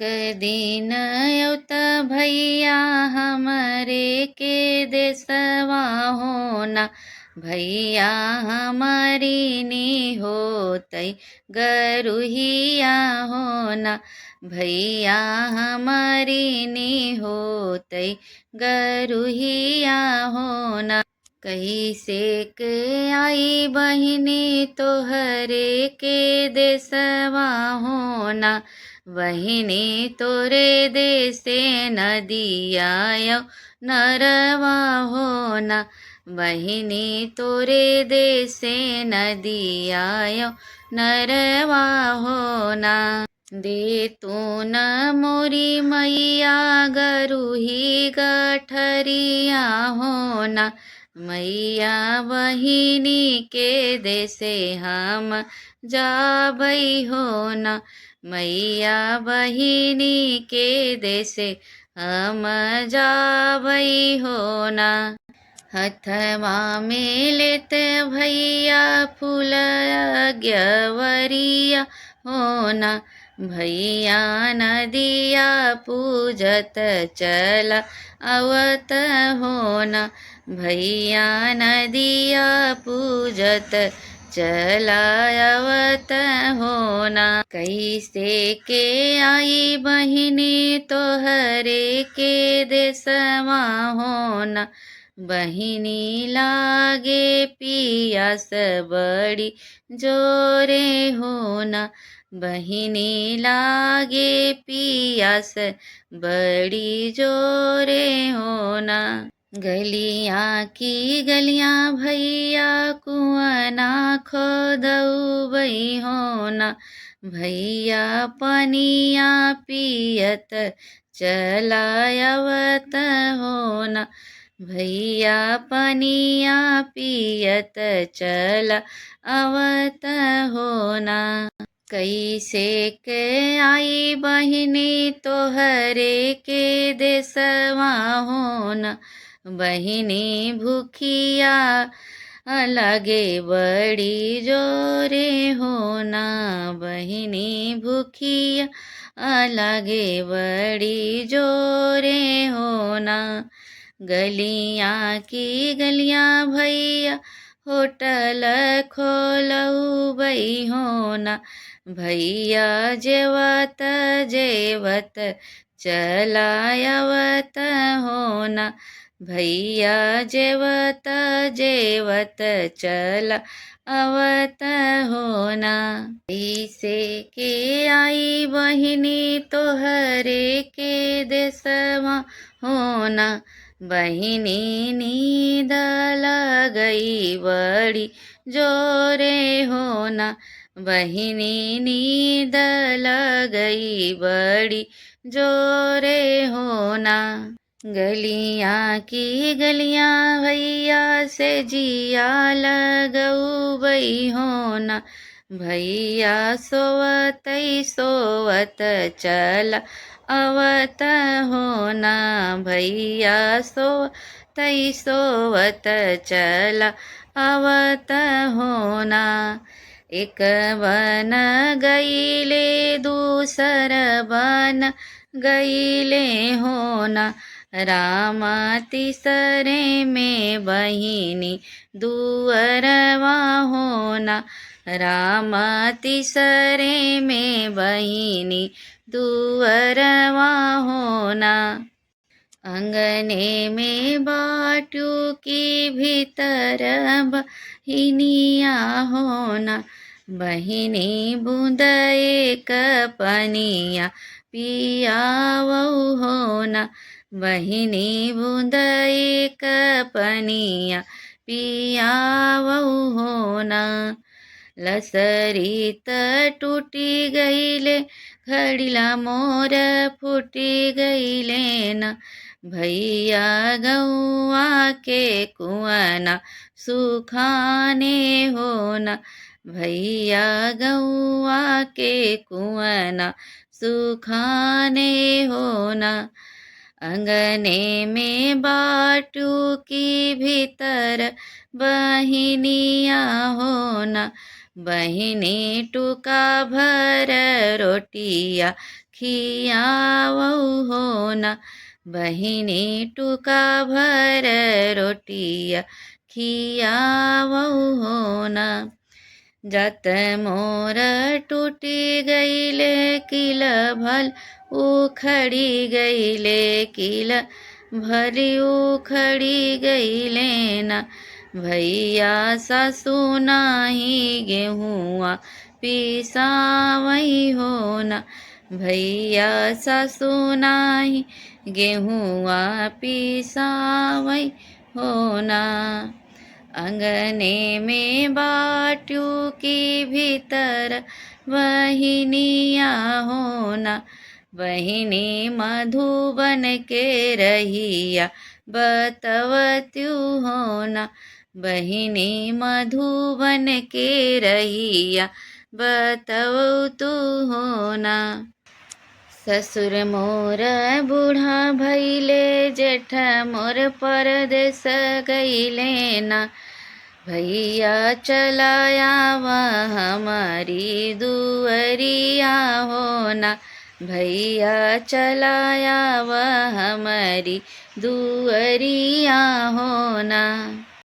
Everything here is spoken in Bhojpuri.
दिन युत भैया हमरे के देसवा होना। भैया हमारी नी होतई गरुहिया होना। भैया हमारी नी होतई गरुहिया होना। कैसे के आई बहिनी तोहरे के देसवा होना। बहिनी तोरे देसे नदिया नरवा होना। बहिनी तोरे देसे नदिया नरवा होना। दे तू न मोरी मैया गरुही गठरिया होना। मैया बहिनी के देसे हम जाबई होना। मैया बहिनी के देसे हम जाबई होना। हथवा में लेते भैया फूल ग्यवरिया होना। भैया नदिया पूजत चला आवत होना। भैया नदिया पूजत चलावत होना। कैसे के आई बहिनी तोहरे के देसवा होना। बहिनी लागे पियास बड़ी जोरे होना। बहिनी लागे पियास बड़ी जोरे होना। गलियां की गलियां भैया कुआना खोदउबई होना। भैया पनिया पियत चलावत होना। भैया पनिया पियत चलावत होना। कैसे के आई बहिनी तोहरे के देसवा होना। बहिनी भूखिया लगे बड़ी जोरे होना। बहिनी भूखिया लगे बड़ी जोरे होना। गलियां की गलियां भैया होटल खोलउबई होना। भैया जेवत जेवत चलावत होना। भैया जेवत जेवत चलावत होना। कैसे के आई बहिनी तोहरे के देसवा होना। बहिनी नींद लगई बड़ी जोरे होना। बहिनी नींद लगई बड़ी जोरे होना। गलियां की गलियां भैया से जिया लगउबई होना। भैया सोवतई सोवत चला आवत होना। भैया सोवतई सोवत चला आवत होना। एक बन गईले दूसर बन गईले होना। रामा तीसरे में बहिनी दुअरवा होना। रामा तीसरे में बहिनी दुअरवा होना। अंगने में बाटू की भीतर बहिनिया होना। बहिनी बूंद एक पनिया पियावऊ होना। बहिनी बूंद एक पनिया पियावऊ होना। लसरीत टूटी गईले घड़ीला मोर फूटी गईले न। भैया गौआ के कुआना सुखाने होना। भैया गौआ के कुआना सुखाने होना। अंगने में बाटू की भीतर बहिनिया होना। बहिनी टुका भर रोटिया खियावऊ हो न। बहिनी टुका भर रोटिया खियावऊ हो न। जत मोर टूटी गईले किल भल उखड़ी गईले किल भली उखड़ी गईले न। भैया सासु नाही गेहुआ पिसावई हो न। भैया सासु नाही गेहुआ पिसावई हो न। अंगने में बाटू की भीतर बहिनिया होना। बहिनी मधुबन के रहिया बतवत्यू होना। बहिनी मधुबन के रहिया बतवतु होना। ससुर मोर बूढ़ा भैले जेठ मोर परदेस गईले ना। भैया चलाया वह हमारी दुअरिया होना। भैया चलाया वह हमारी दुअरिया होना।